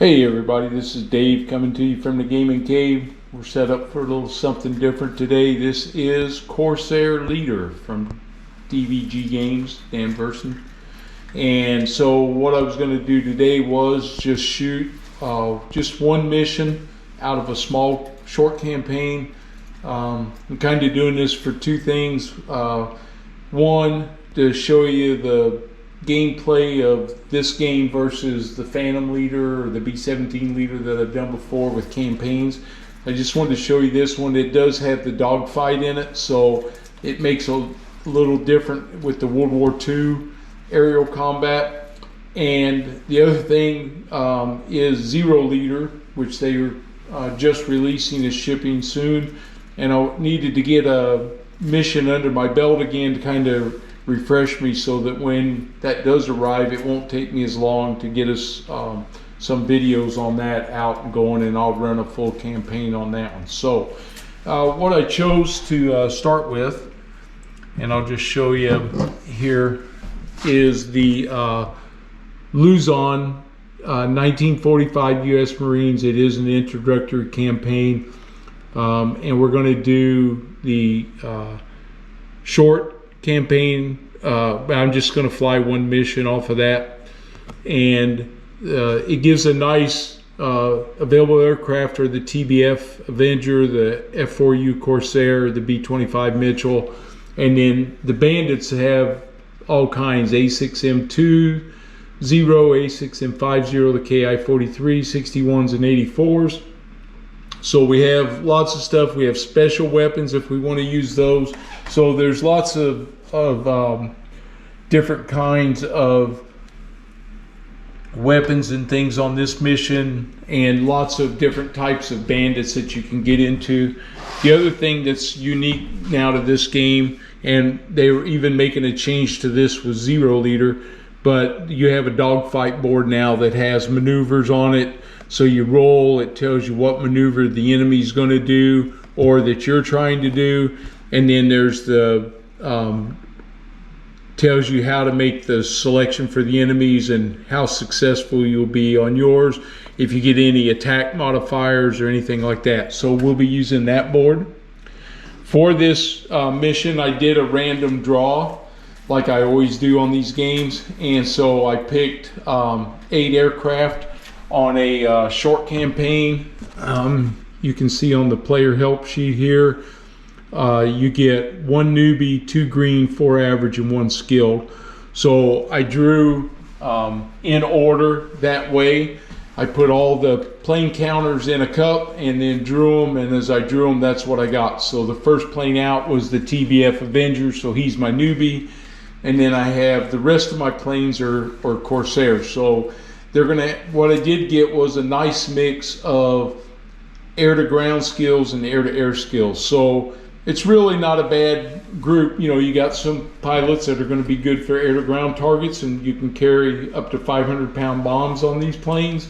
Hey everybody, this is Dave coming to you from the Gaming Cave. We're set up for a little something different today. This is Corsair Leader from DVG Games, Dan Person. And so what I was going to do today was just shoot just one mission out of a small short campaign. I'm kind of doing this for two things. One, to show you the gameplay of this game versus the Phantom Leader or the B-17 Leader that I've done before with campaigns. I just wanted to show you this one. It does have the dogfight in it, so it makes a little different with the World War II aerial combat. And the other thing is Zero Leader, which they are just releasing, is shipping soon. And I needed to get a mission under my belt again to kind of refresh me, so that when that does arrive, it won't take me as long to get us some videos on that out and going, and I'll run a full campaign on that one. So what I chose to start with, and I'll just show you here, is the Luzon 1945 U.S. Marines. It is an introductory campaign, and we're going to do the short campaign. I'm just going to fly one mission off of that, and it gives a nice available aircraft are the TBF Avenger, the F4U Corsair, the B-25 Mitchell, and then the bandits have all kinds: A6M2, 0, A6M50, the KI-43, 61s and 84s. So we have lots of stuff. We have special weapons if we want to use those. So there's lots of different kinds of weapons and things on this mission, and lots of different types of bandits that you can get into. The other thing that's unique now to this game, and they were even making a change to this with Zero Leader, but you have a dogfight board now that has maneuvers on it. So you roll, it tells you what maneuver the enemy's going to do or that you're trying to do. And then there's the tells you how to make the selection for the enemies and how successful you'll be on yours, if you get any attack modifiers or anything like that. So we'll be using that board. For this mission, I did a random draw like I always do on these games. And so I picked 8 aircraft on a short campaign. You can see on the player help sheet here, you get 1 newbie, 2 green, 4 average, and 1 skilled. So I drew in order that way. I put all the plane counters in a cup and then drew them, and as I drew them, that's what I got. So the first plane out was the TBF Avenger, so he's my newbie. And then I have the rest of my planes are Corsair. So they're gonna, what I did get was a nice mix of air-to-ground skills and air-to-air skills. So it's really not a bad group. You know, you got some pilots that are going to be good for air-to-ground targets, and you can carry up to 500-pound bombs on these planes,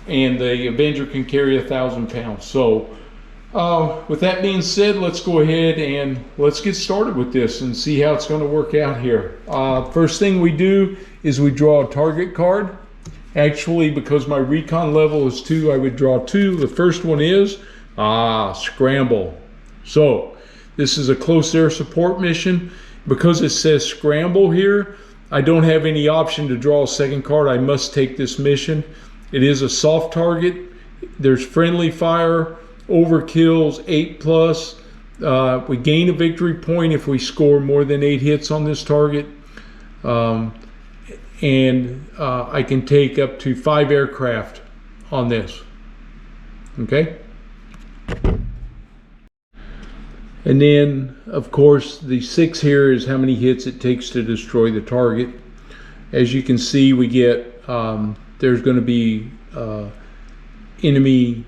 and the Avenger can carry 1,000 pounds. So with that being said, let's go ahead and let's get started with this and see how it's going to work out here. First thing we do is we draw a target card. Actually, because my recon level is 2, I would draw 2. The first one is scramble. So this is a close air support mission. Because it says scramble here, I don't have any option to draw a second card. I must take this mission. It is a soft target. There's friendly fire, overkills 8+. We gain a victory point if we score more than 8 hits on this target. And I can take up to 5 aircraft on this. Okay. And then, of course, the 6 here is how many hits it takes to destroy the target. As you can see, we get, there's going to be enemy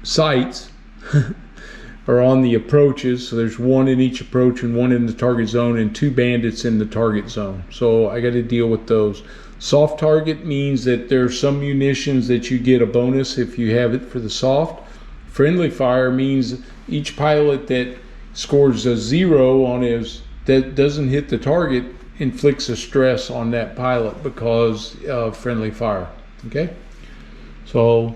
sights are on the approaches. So there's 1 in each approach and 1 in the target zone, and 2 bandits in the target zone. So I got to deal with those. Soft target means that there's some munitions that you get a bonus if you have it for the soft. Friendly fire means each pilot that scores a 0 on his, that doesn't hit the target, inflicts a stress on that pilot because of friendly fire. Okay, so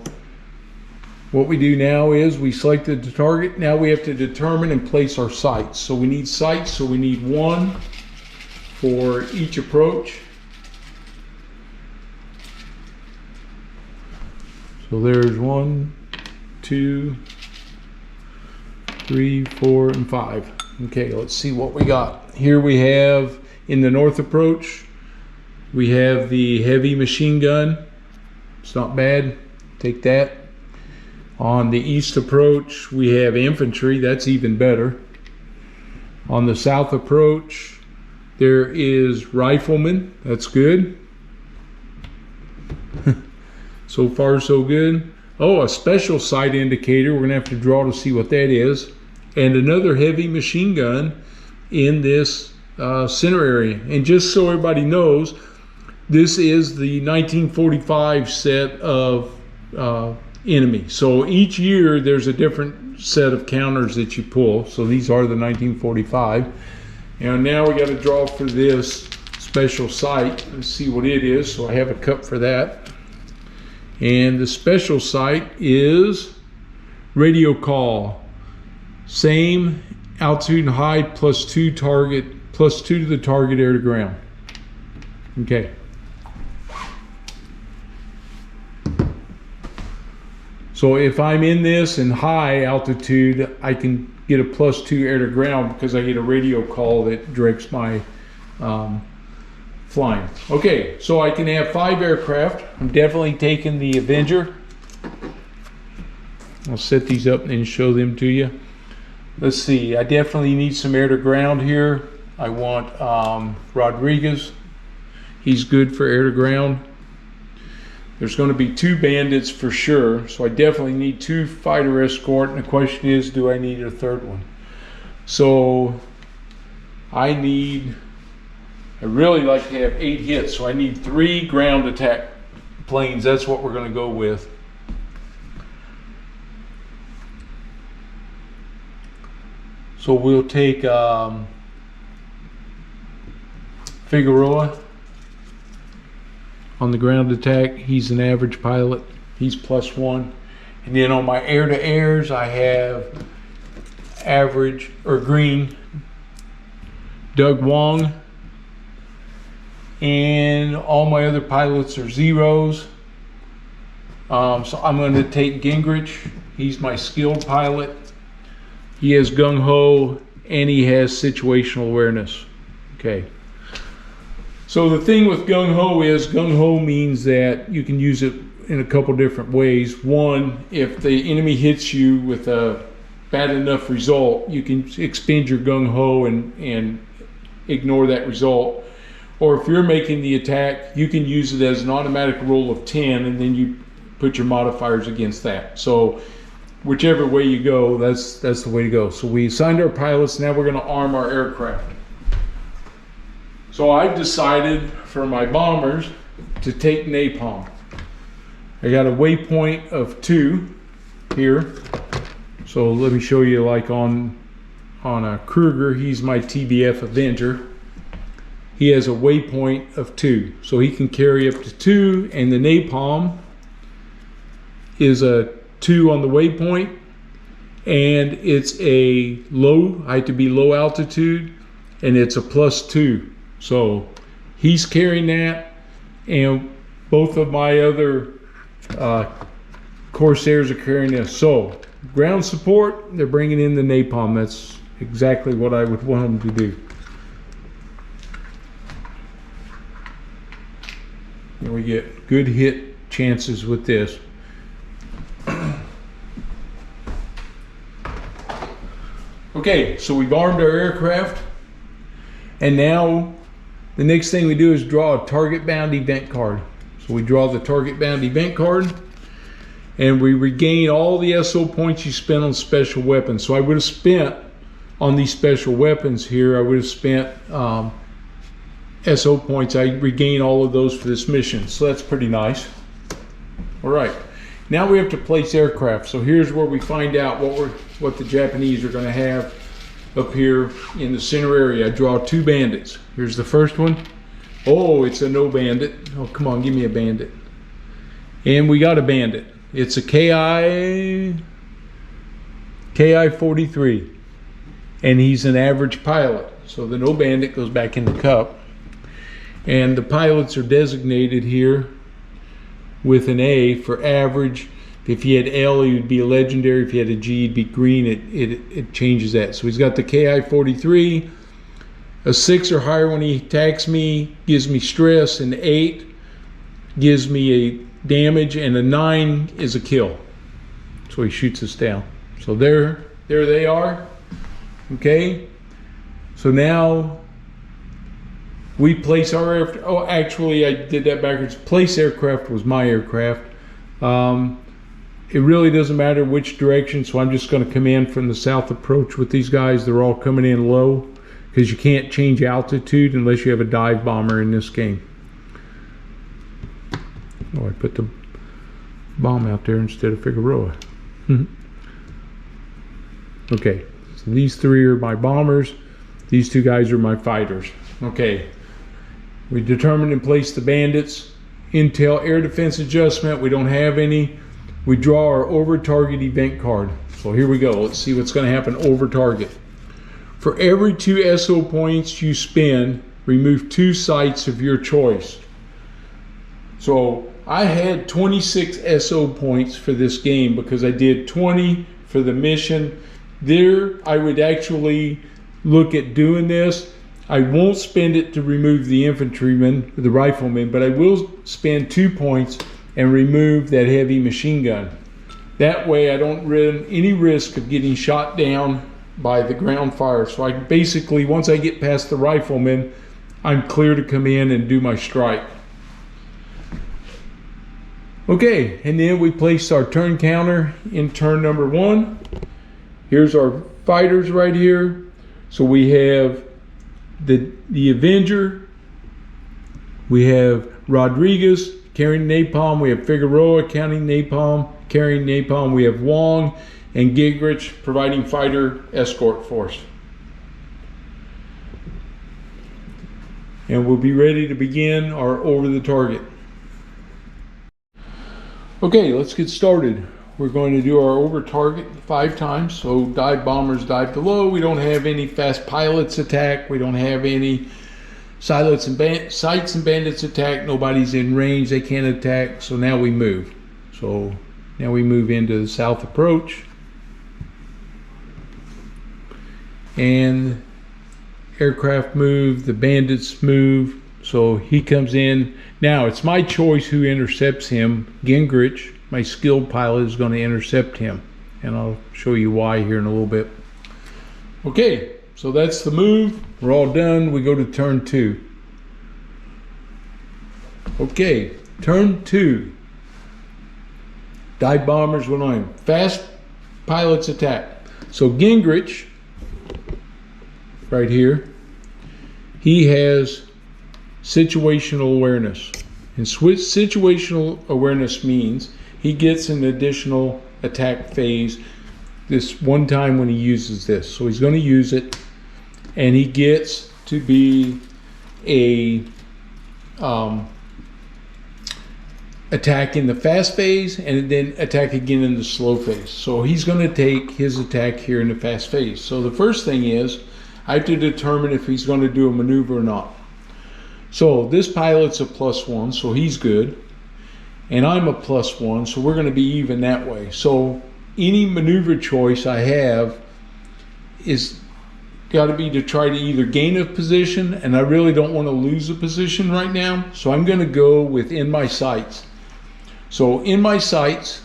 what we do now is we selected the target. Now we have to determine and place our sights. So we need sights, so we need one for each approach. So there's 1, 2, 3, 4, and 5. Okay, let's see what we got. Here we have, in the north approach, we have the heavy machine gun. It's not bad, take that. On the east approach, we have infantry, that's even better. On the south approach, there is riflemen, that's good. So far so good. Oh, a special sight indicator, we're gonna have to draw to see what that is. And another heavy machine gun in this center area. And just so everybody knows, this is the 1945 set of enemy. So each year there's a different set of counters that you pull. So these are the 1945. And now we got to draw for this special sight. Let's see what it is. So I have a cup for that. And the special sight is radio call. Same altitude and height +2 target, +2 to the target air to ground. Okay. So if I'm in this in high altitude, I can get a +2 air to ground because I get a radio call that directs my flying. Okay, so I can have 5 aircraft. I'm definitely taking the Avenger. I'll set these up and show them to you. Let's see, I definitely need some air to ground here. I want Rodriguez. He's good for air to ground. There's going to be 2 bandits for sure, so I definitely need 2 fighter escort, and the question is, do I need a 3rd one? So I really like to have 8 hits, so I need 3 ground attack planes. That's what we're going to go with. So we'll take Figueroa on the ground attack. He's an average pilot. He's +1. And then on my air-to-airs, I have average or green Doug Wong. And all my other pilots are 0s. So I'm going to take Gingrich. He's my skilled pilot. He has gung-ho and he has situational awareness. Okay. So the thing with gung-ho is, gung-ho means that you can use it in a couple different ways. One, if the enemy hits you with a bad enough result, you can expend your gung-ho and ignore that result. Or if you're making the attack, you can use it as an automatic roll of 10 and then you put your modifiers against that. So whichever way you go, that's the way to go. So we assigned our pilots, now we're going to arm our aircraft. So I've decided for my bombers to take napalm. I got a waypoint of 2 here. So let me show you, like on a Kruger, he's my TBF Avenger. He has a waypoint of 2. So he can carry up to 2, and the napalm is a 2 on the waypoint, and it's a low, I have to be low altitude, and it's a +2. So he's carrying that, and both of my other Corsairs are carrying this. So ground support, they're bringing in the napalm. That's exactly what I would want them to do. And we get good hit chances with this. Okay, so we've armed our aircraft, and now the next thing we do is draw a target bound event card. So we draw the target bound event card, and we regain all the SO points you spent on special weapons. So I would have spent on these special weapons here, I would have spent SO points. I regain all of those for this mission, so that's pretty nice. All right, now we have to place aircraft. So here's where we find out what the Japanese are going to have up here in the center area. I draw 2 bandits. Here's the first one. Oh, it's a no bandit. Oh, come on, give me a bandit. And we got a bandit. It's a KI 43. And he's an average pilot. So the no bandit goes back in the cup. And the pilots are designated here with an A for average. If he had L, he would be a legendary. If he had a G, he'd be green. It changes that. So he's got the KI 43. A 6 or higher when he attacks me gives me stress. An 8 gives me a damage, and a 9 is a kill. So he shoots us down. So there they are. Okay. So now we place our aircraft. Oh, actually, I did that backwards. Place aircraft was my aircraft. It really doesn't matter which direction, so I'm just going to come in from the south approach with these guys. They're all coming in low because you can't change altitude unless you have a dive bomber in this game. Oh, I put the bomb out there instead of Figueroa. Okay, so these 3 are my bombers. These 2 guys are my fighters. Okay, we determined and placed the bandits. Intel air defense adjustment, we don't have any. We draw our over target event card. So here we go. Let's see what's going to happen over target. For every 2 SO points you spend, remove 2 sites of your choice. So I had 26 SO points for this game because I did 20 for the mission. There, I would actually look at doing this. I won't spend it to remove the infantryman, the rifleman, but I will spend 2 points and remove that heavy machine gun. That way I don't run any risk of getting shot down by the ground fire. So I basically, once I get past the rifleman, I'm clear to come in and do my strike. Okay, and then we place our turn counter in turn number 1. Here's our fighters right here. So we have the Avenger, we have Rodriguez carrying napalm, we have Figueroa carrying napalm, we have Wong and Gingrich providing fighter escort force. And we'll be ready to begin our over the target. Okay, let's get started. We're going to do our over target 5 times. So dive bombers dive below. We don't have any fast pilots attack. We don't have any sites and bandits attack. Nobody's in range. They can't attack. So now we move. So now we move into the south approach. And aircraft move. The bandits move. So he comes in. Now it's my choice who intercepts him. Gingrich, my skilled pilot, is going to intercept him, and I'll show you why here in a little bit. Okay, so that's the move. We're all done. We go to turn 2. Okay, turn 2. Dive bombers went on. Fast pilots attack. So Gingrich, right here, he has situational awareness. And situational awareness means he gets an additional attack phase this one time when he uses this. So he's going to use it, and he gets to be a attack in the fast phase and then attack again in the slow phase. So he's going to take his attack here in the fast phase. So the first thing is I have to determine if he's going to do a maneuver or not. So this pilot's a +1, so he's good. And I'm a +1, so we're going to be even that way. So any maneuver choice I have is got to be to try to either gain a position, and I really don't want to lose a position right now. So I'm going to go within my sights. So in my sights,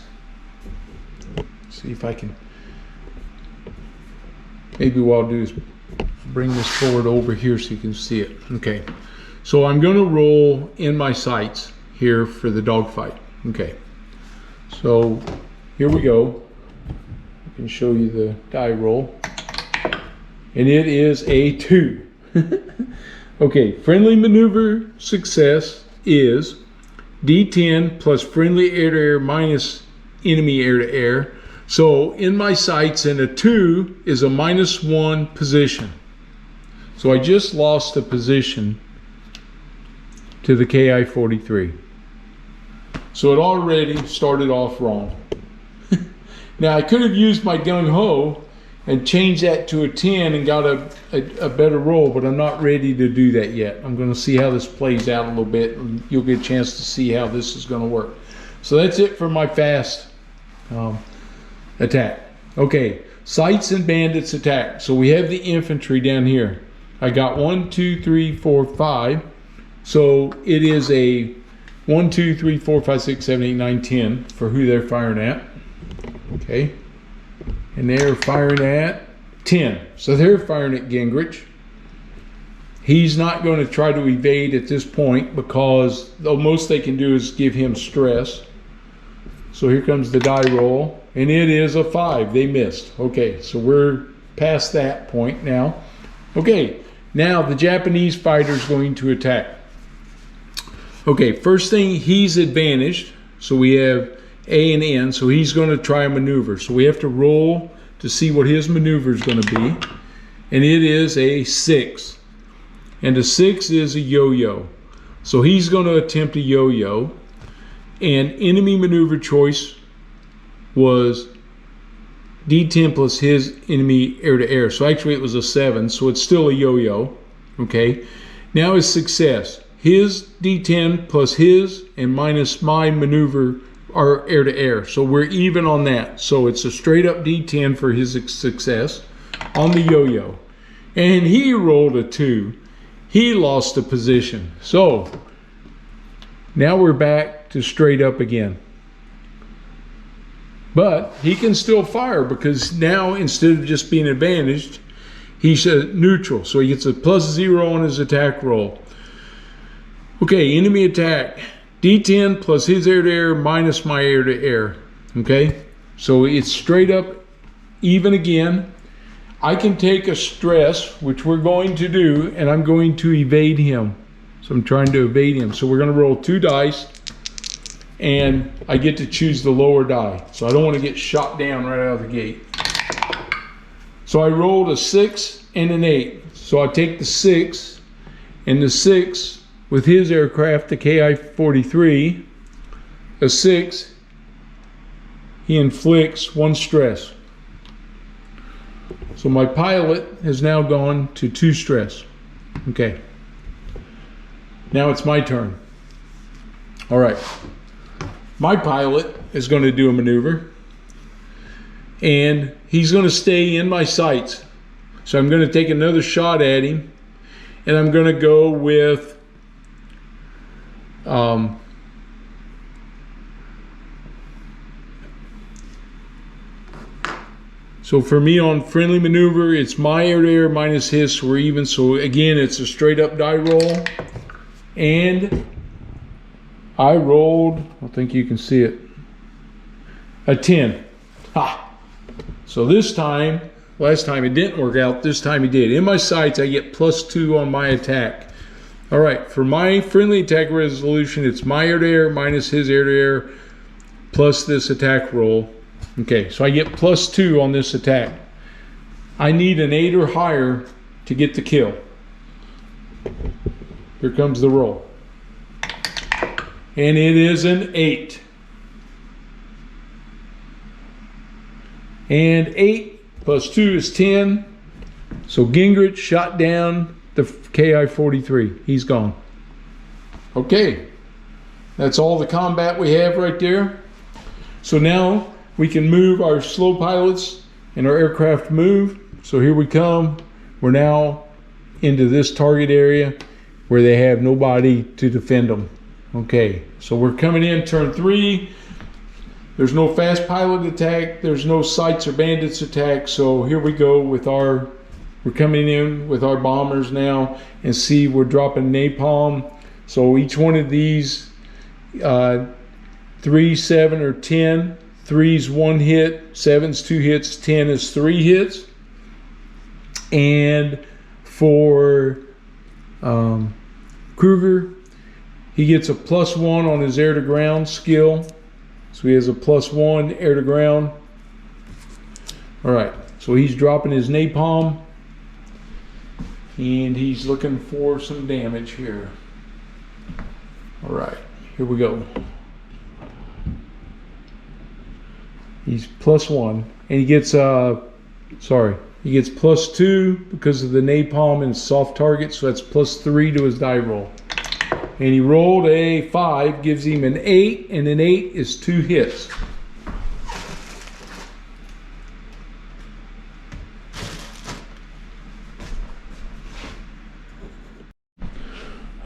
see if I can, maybe what I'll do is bring this forward over here so you can see it. Okay. So I'm going to roll in my sights here for the dogfight. Okay, so here we go. I can show you the die roll, and it is a 2. Okay, friendly maneuver success is D10 plus friendly air-to-air minus enemy air-to-air. So in my sights, and a 2 is a -1 position. So I just lost a position to the KI-43. So it already started off wrong. Now I could have used my gung-ho and changed that to a 10 and got a better roll, but I'm not ready to do that yet. I'm going to see how this plays out a little bit, and you'll get a chance to see how this is going to work. So that's it for my fast attack. Okay, sights and bandits attack. So we have the infantry down here. I got 1, 2, 3, 4, 5. So it is a 1, 2, 3, 4, 5, 6, 7, 8, 9, 10 for who they're firing at. Okay. And they're firing at 10. So they're firing at Gingrich. He's not going to try to evade at this point because the most they can do is give him stress. So here comes the die roll, and it is a 5. They missed. Okay, so we're past that point now. Okay, now the Japanese fighter is going to attack. Okay, first thing, he's advantaged. So we have A and N, so he's going to try a maneuver. So we have to roll to see what his maneuver is going to be. And it is a 6. And a 6 is a yo-yo. So he's going to attempt a yo-yo. And enemy maneuver choice was D10 plus his enemy air-to-air. So actually it was a 7, so it's still a yo-yo. Okay. Now his success. His D10 plus his and minus my maneuver are air-to-air. So we're even on that. So it's a straight up D10 for his success on the yo-yo. And he rolled a 2. He lost a position. So now we're back to straight up again. But he can still fire because now instead of just being advantaged, he's neutral. So he gets a +0 on his attack roll. Okay, enemy attack. D10 plus his air-to-air minus my air-to-air. Okay, so it's straight up even again. I can take a stress, which we're going to do, and I'm going to evade him. So I'm trying to evade him. So we're going to roll 2 dice, and I get to choose the lower die. So I don't want to get shot down right out of the gate. So I rolled a 6 and an 8. So I take the 6, and the 6 with his aircraft, the KI-43, a 6, he inflicts 1 stress. So my pilot has now gone to 2 stress. Okay. Now it's my turn. All right. My pilot is going to do a maneuver, and he's going to stay in my sights. So I'm going to take another shot at him, and I'm going to go with so for me on friendly maneuver, it's my air-to-air minus his, so we're even. So again, it's a straight up die roll, and I rolled, I think you can see it, a 10. Ha! So this time, last time it didn't work out, this time it did. In my sights, I get +2 on my attack. All right, for my friendly attack resolution, it's my air-to-air minus his air-to-air plus this attack roll. Okay, so I get +2 on this attack. I need an 8 or higher to get the kill. Here comes the roll. And it is an 8. And 8 plus 2 is 10. So Gingrich shot down the KI-43. He's gone. Okay. That's all the combat we have right there. So now we can move our slow pilots and our aircraft move. So here we come. We're now into this target area where they have nobody to defend them. Okay, so we're coming in turn 3. There's no fast pilot attack. There's no sights or bandits attack. So here we go with we're coming in with our bombers now, and see we're dropping napalm. So each one of these, 3, 7, or 10. 3's 1 hit, 7's 2 hits, 10 is 3 hits. And for Kruger, he gets a +1 on his air-to-ground skill. So he has a +1 air-to-ground. All right, so he's dropping his napalm, and he's looking for some damage here. All right, here we go. He's +1, and he gets he gets +2 because of the napalm and soft target, so that's +3 to his die roll. And he rolled a 5, gives him an 8, and an 8 is 2 hits.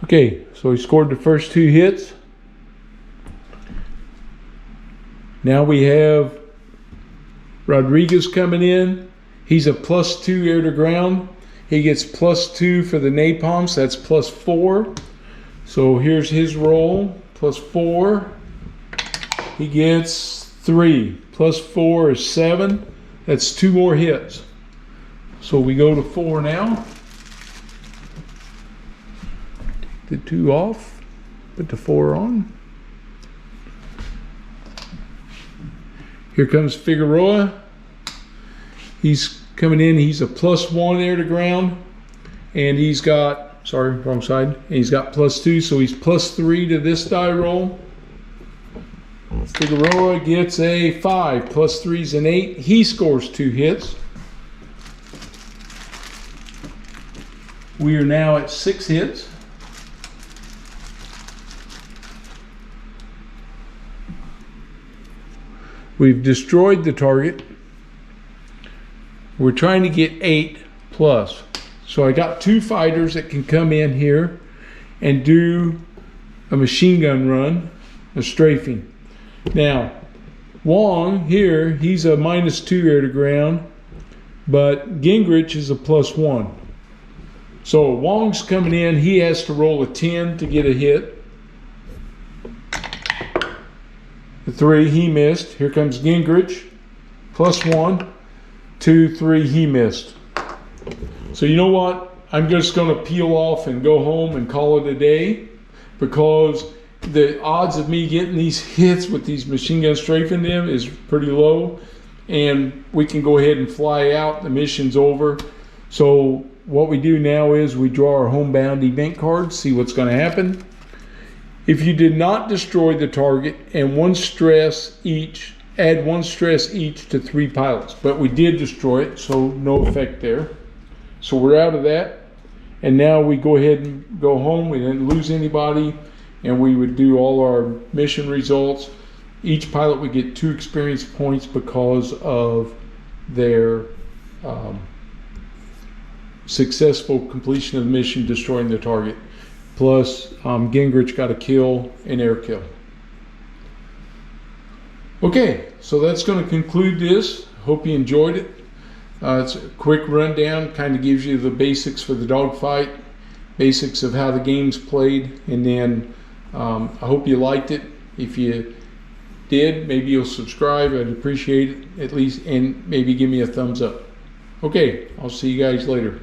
Okay, so he scored the first 2 hits. Now we have Rodriguez coming in. He's a +2 air to ground. He gets +2 for the napalm, so that's +4. So here's his roll, +4. He gets 3. +4 is 7. That's 2 more hits. So we go to 4 now. Take the 2 off, put the 4 on. Here comes Figueroa. He's coming in, he's a +1 air to ground, and he's got, sorry, wrong side, and he's got +2, so he's +3 to this die roll. Figueroa gets a 5, +3 is an 8. He scores 2 hits. We are now at 6 hits. We've destroyed the target. We're trying to get 8+. So I got 2 fighters that can come in here and do a machine gun run, a strafing. Now, Wong here, he's a -2 air to ground, but Gingrich is a +1. So Wong's coming in, he has to roll a 10 to get a hit. The 3, he missed. Here comes Gingrich, +1, 2, 3, he missed. So you know what? I'm just going to peel off and go home and call it a day, because the odds of me getting these hits with these machine gun strafing them is pretty low, and we can go ahead and fly out. The mission's over. So what we do now is we draw our homebound event cards, see what's going to happen. If you did not destroy the target, and 1 stress each, add 1 stress each to 3 pilots. But we did destroy it, so no effect there. So we're out of that. And now we go ahead and go home. We didn't lose anybody, and we would do all our mission results. Each pilot would get 2 experience points because of their successful completion of the mission, destroying the target. Plus, Gingrich got a kill, an air kill. Okay, so that's going to conclude this. Hope you enjoyed it. It's a quick rundown, kind of gives you the basics for the dogfight, basics of how the game's played, and then I hope you liked it. If you did, maybe you'll subscribe. I'd appreciate it at least, and maybe give me a thumbs up. Okay, I'll see you guys later.